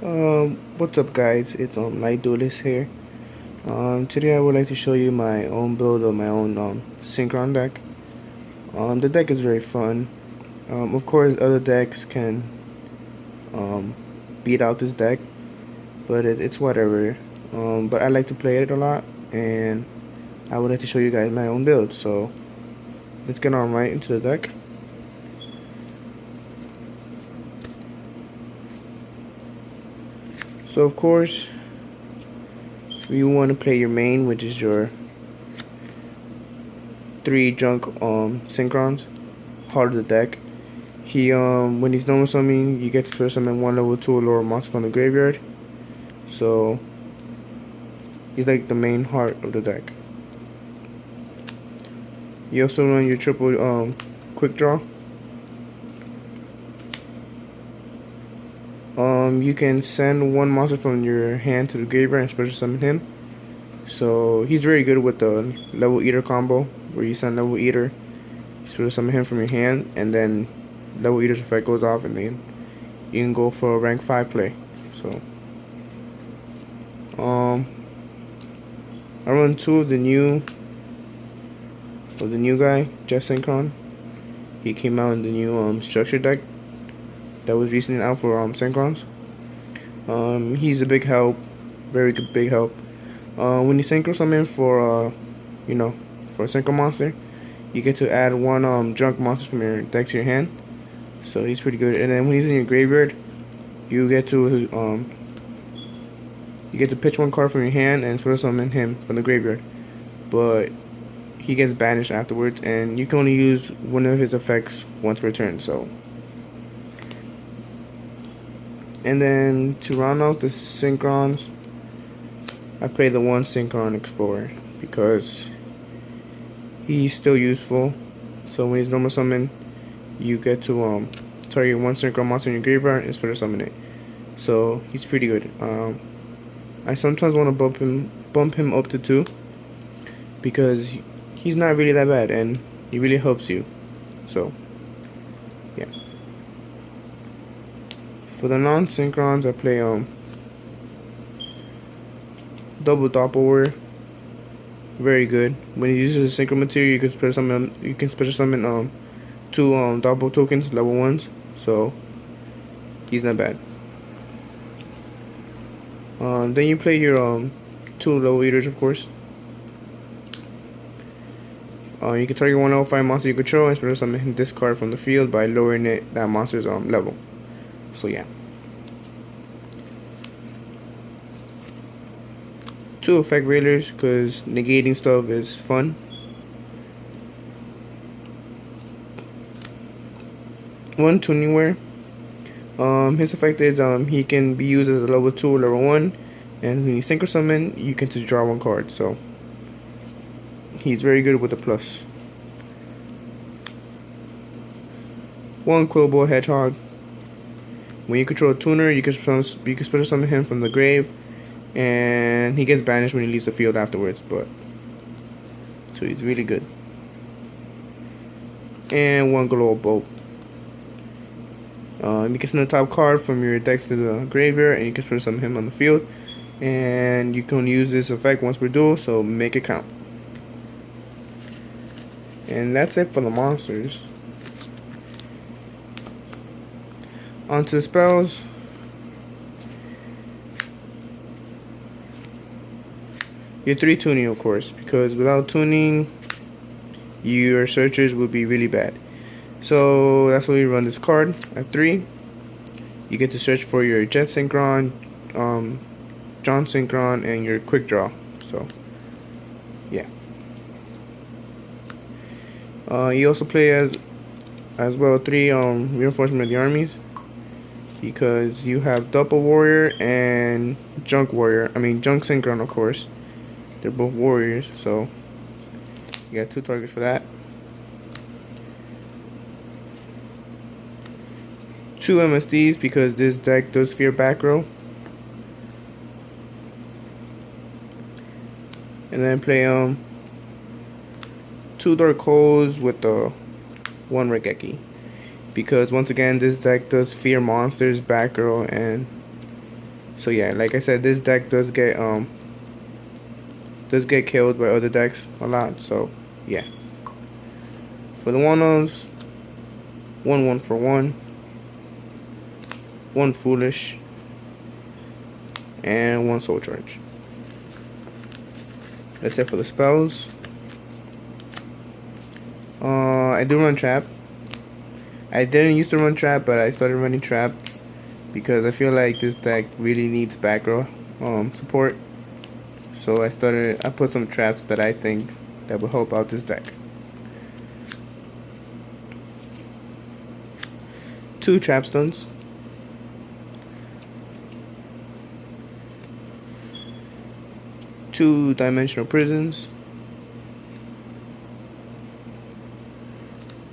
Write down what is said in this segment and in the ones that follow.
What's up guys, it's Lightduelizt here. Today I would like to show you my own build of my own Synchron deck. The deck is very fun. Of course other decks can um, beat out this deck, but it's whatever. But I like to play it a lot, and I would like to show you guys my own build. So let's get on right into the deck. So of course you want to play your main, which is your 3 junk Synchrons, heart of the deck. He when he's normal summoning, you get to first summon 1 level 2 or lower monster from the graveyard. So he's like the main heart of the deck. You also run your triple quick draw. You can send 1 monster from your hand to the graveyard and special summon him. So he's very good with the level eater combo, where you send level eater, special summon him from your hand, and then level eater's effect goes off, and then you can go for a rank 5 play. So I run 2 of the new guy, Jeff Synchron. He came out in the new structure deck that was recently out for Synchrons. He's a big help, very good big help. When you synchro summon for for a synchro monster, you get to add 1 junk monster from your deck to your hand. So he's pretty good. And then when he's in your graveyard, you get to pitch 1 card from your hand and special summon him from the graveyard. But he gets banished afterwards, and you can only use 1 of his effects once per turn. So, and then to round out the Synchrons, I play the 1 Synchron Explorer because he's still useful. So when he's normal summon, you get to target 1 Synchron monster in your graveyard and special summon it. So he's pretty good. I sometimes want to bump him up to 2 because he's not really that bad and he really helps you. So yeah. For the non-synchrons, I play double doppelganger. Very good. When he uses a synchro material, you can special summon 2 double tokens, level 1s. So he's not bad. Then you play your 2 level eaters, of course. You can target 1 level 5 monster you control and special summon this card from the field by lowering that monster's level. So yeah. 2 effect railers, because negating stuff is fun. 1 tuning wear. His effect is he can be used as a level 2 or level 1, and when you synchro summon, you can just draw 1 card. So he's very good with the plus. 1 Quillboy Hedgehog. When you control a tuner, you can special summon him from the grave, and he gets banished when he leaves the field afterwards. But so he's really good. And 1 Glow Bolt. You can send the top card from your decks to the graveyard, and you can special summon him on the field. And you can use this effect once per duel, so make it count. And that's it for the monsters. On to the spells. Your 3 tuning, of course, because without tuning, your searchers would be really bad. So that's why you run this card at 3. You get to search for your Jet Synchron, John Synchron, and your quick draw. So yeah. You also play as well 3 reinforcement of the armies, because you have double warrior and junk warrior. I mean junk synchron, of course. They're both warriors, so you got 2 targets for that. 2 MSDs, because this deck does fear back row. And then play 2 Dark Holes with the 1 Regeki. because once again this deck does fear monsters, back row, and So yeah, like I said, this deck does get killed by other decks a lot. So yeah. For the one-ons, 1 for 1, 1 foolish, and 1 soul charge. That's it for the spells. I do run trap. I didn't used to run trap, but I started running traps because I feel like this deck really needs back row support. So I put some traps that I think that will help out this deck. 2 trap stuns. 2 dimensional prisons.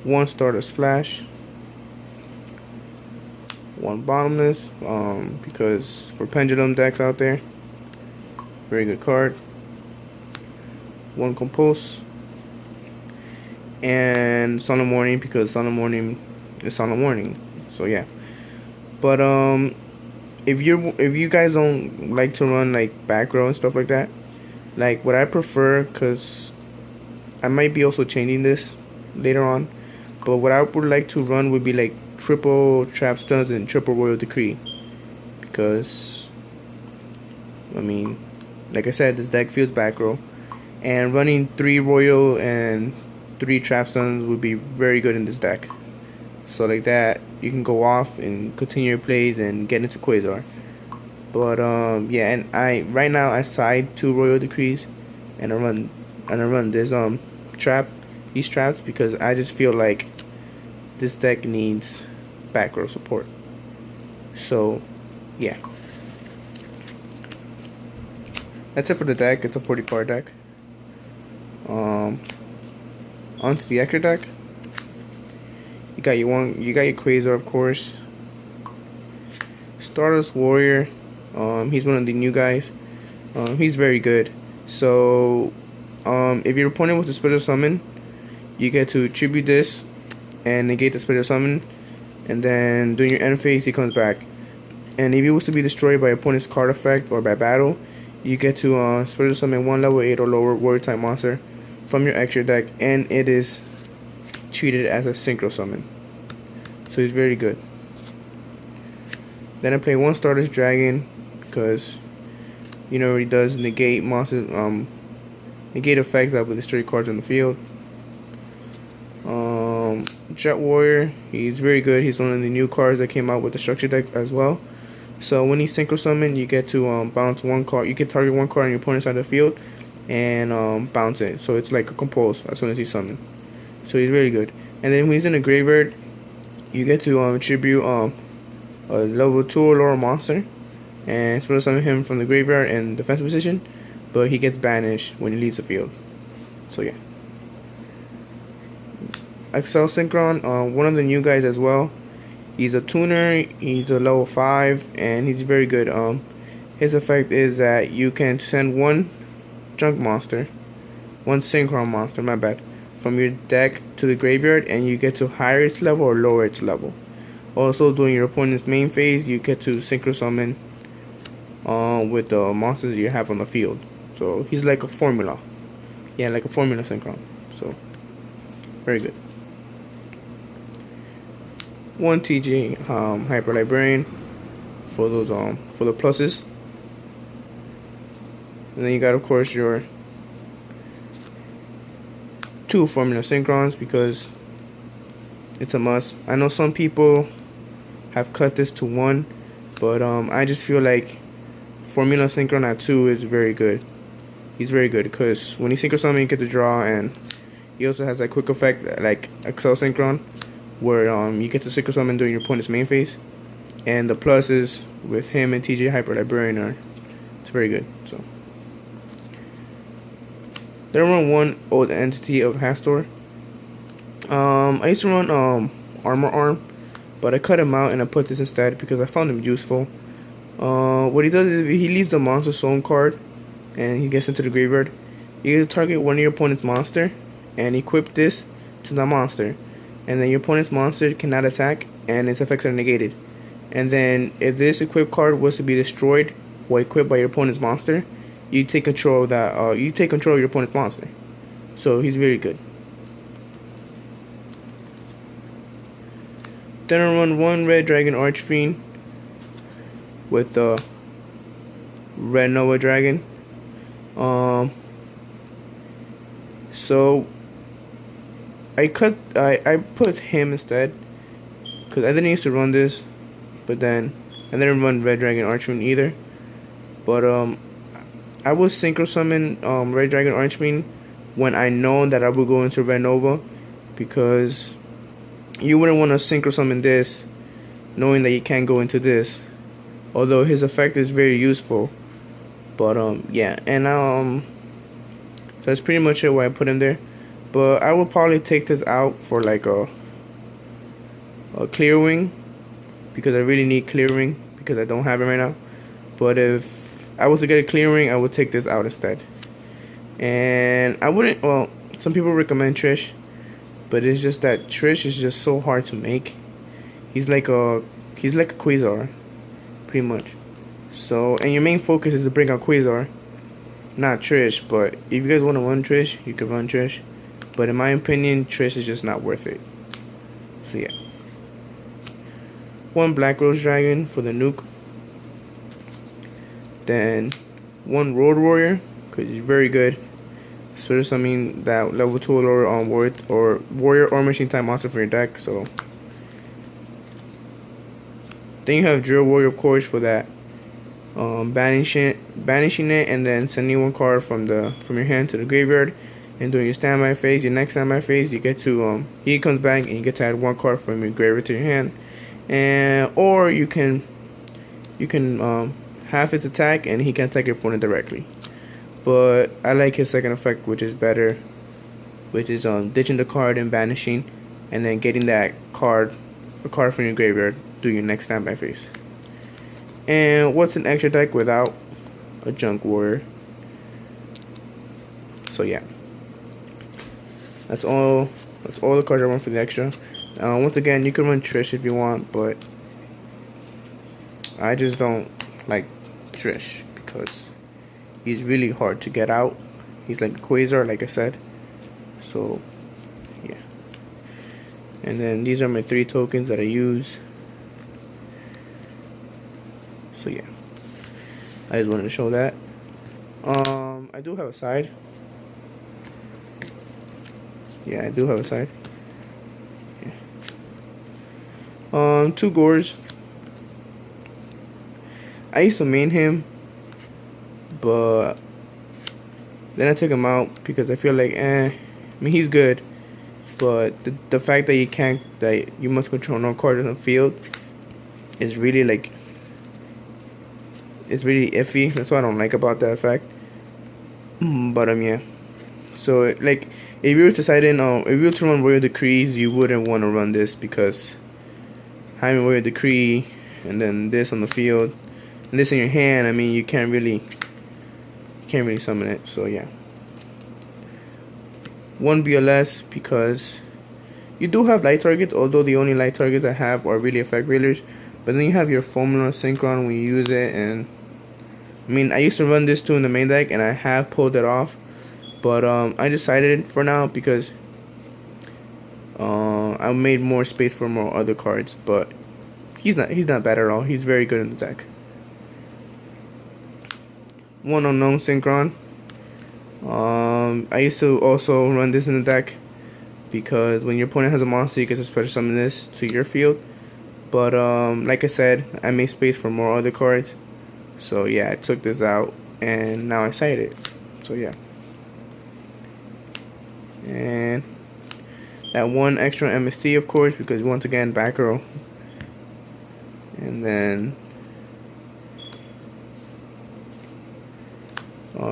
1 stardust flash. 1 bottomless, because for pendulum decks out there, very good card. 1 compulse, and Solemn Warning, because Solemn Warning is Solemn Warning. So yeah, but if you guys don't like to run like back row and stuff like that, like what I prefer, because I might be also changing this later on, but what I would like to run would be like triple trap stuns and triple royal decree, because I mean, like I said, this deck feels back row, and running 3 royal and 3 trap stuns would be very good in this deck. So like that, you can go off and continue your plays and get into Quasar. But yeah, and right now I side 2 royal decrees, and I run this these traps, because I just feel like this deck needs back row support. So yeah, that's it for the deck. It's a 40 card deck. Onto the extra deck. You got your Quasar, of course. Stardust Warrior. He's one of the new guys. He's very good. So if your opponent was to special summon, you get to tribute this and negate the special summon, and then during your end phase he comes back. And if he was to be destroyed by opponent's card effect or by battle, you get to special summon 1 level 8 or lower warrior type monster from your extra deck, and it is treated as a synchro summon. So he's very good. Then I play 1 Stardust Dragon, because he does negate monsters, negate effects that will destroy cards on the field. Jet Warrior, he's very good. He's one of the new cards that came out with the structure deck as well. So when he's synchro summoned, you get to bounce 1 card. You can target 1 card on your opponent's side of the field and bounce it. So it's like a compulse as soon as he's summoned. So he's very good. And then when he's in the graveyard, you get to tribute a level 2 or lower monster and special summon him from the graveyard in defensive position, but he gets banished when he leaves the field. So yeah. Excel Synchron, one of the new guys as well. He's a tuner, he's a level 5, and he's very good. His effect is that you can send 1 junk monster, 1 Synchron monster, my bad, from your deck to the graveyard, and you get to higher its level or lower its level. Also, during your opponent's main phase, you get to synchro summon with the monsters you have on the field. So he's like a formula. Yeah, like a formula Synchron. So very good. 1 TG Hyper Librarian for those for the pluses. And then you got, of course, your 2 Formula Synchrons, because it's a must. I know some people have cut this to 1, but I just feel like Formula Synchron at 2 is very good. He's very good because when he synchro summon, you get to draw, and he also has that quick effect like Excel Synchron, where you get to synchro summon during your opponent's main phase. And the pluses with him and TJ Hyper Librarian it's very good. So then I run 1 old entity of Hastor. I used to run Armor Arm, but I cut him out and I put this instead because I found him useful. What he does is he leaves the monster zone card and he gets into the graveyard. You get to target one of your opponent's monster and equip this to the monster, and then your opponent's monster cannot attack and its effects are negated. And then if this equip card was to be destroyed or equipped by your opponent's monster, you take control of that. You take control of your opponent's monster. So he's very good. Then I run one Red Dragon Archfiend with the Red Nova Dragon. So I put him instead because I didn't used to run this, but then I didn't run Red Dragon Archfiend either. But I will synchro summon Red Dragon Archfiend when I know that I will go into Red Nova, because you wouldn't want to synchro summon this knowing that you can't go into this. Although his effect is very useful. But yeah, and so that's pretty much it why I put him there. But I will probably take this out for like a clear wing, because I really need clear wing because I don't have it right now. But if I was to get a clear wing, I would take this out instead. And I wouldn't, well, some people recommend Trish, but it's just that Trish is just so hard to make. He's like a Quasar, pretty much. So, and your main focus is to bring out Quasar, not Trish. But if you guys want to run Trish, you can run Trish. But in my opinion, Trish is just not worth it. So yeah. One Black Rose Dragon for the nuke. Then one Road Warrior, because he's very good. Especially, I mean, that level 2 or lower warrior or machine type monster for your deck. So then you have Drill Warrior, of course, for that. Banishing it, and then sending one card from your hand to the graveyard, and during your standby phase, your next standby phase, you get to he comes back and you get to add one card from your graveyard to your hand, and or you can have his attack and he can attack your opponent directly. But I like his second effect, which is better, which is ditching the card and banishing, and then getting that card from your graveyard through your next standby phase. And what's an extra deck without a Junk Warrior? So yeah, that's all the cards I run for the extra. Once again, you can run Trish if you want, but I just don't like Trish because he's really hard to get out. He's like a Quasar, like I said. So yeah. And then these are my 3 tokens that I use. So yeah, I just wanted to show that. I do have a side. Yeah, I do have a side. Yeah. 2 Gores. I used to main him, but then I took him out because I feel like, I mean, he's good, but the fact that you must control no cards on the field is really like, it's really iffy. That's what I don't like about that fact. But yeah. So like, if you were deciding, if you were to run Royal Decrees, you wouldn't want to run this, because having Royal Decree and then this on the field and this in your hand, I mean, you can't really summon it. So yeah. One BLS, because you do have light targets, although the only light targets I have are really effect railers. But then you have your formula Synchron when you use it, and I mean, I used to run this too in the main deck, and I have pulled it off. But I decided for now, because I made more space for more other cards. But he's not bad at all. He's very good in the deck. One Unknown Synchron. I used to also run this in the deck, because when your opponent has a monster, you get to special summon this to your field. But like I said, I made space for more other cards. So yeah, I took this out, and now I cite it. So yeah. And that one extra MST, of course, because once again, back row. And then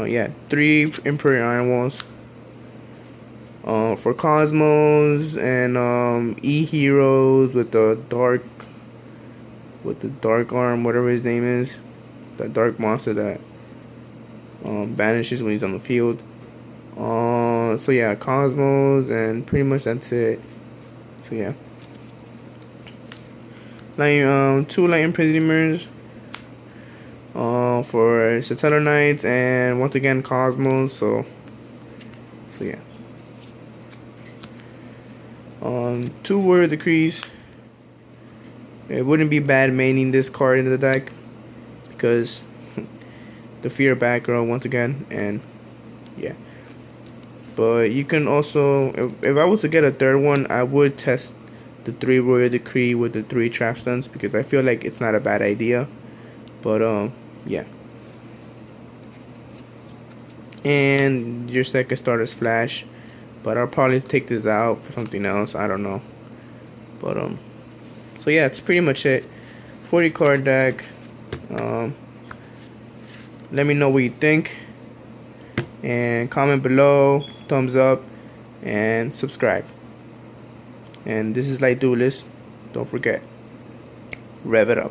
yeah, 3 Imperial Iron Walls for Cosmos, and E-Heroes with the dark arm, whatever his name is, that dark monster that banishes when he's on the field. So yeah, Cosmos, and pretty much that's it. So yeah. two light imprisonments for Stellar Knights, and once again Cosmos. So yeah. Two Warrior Decrees. It wouldn't be bad maining this card in the deck because the Fear back row once again, and yeah. But you can also, if I was to get a third one, I would test the 3 Warrior Decree with the 3 Trap Stuns because I feel like it's not a bad idea. But yeah. And your second Stardust Flash, but I'll probably take this out for something else. I don't know. But so yeah, it's pretty much it. 40 card deck. Let me know what you think, and comment below, thumbs up, and subscribe. And this is Lightduelizt. Don't forget, rev it up.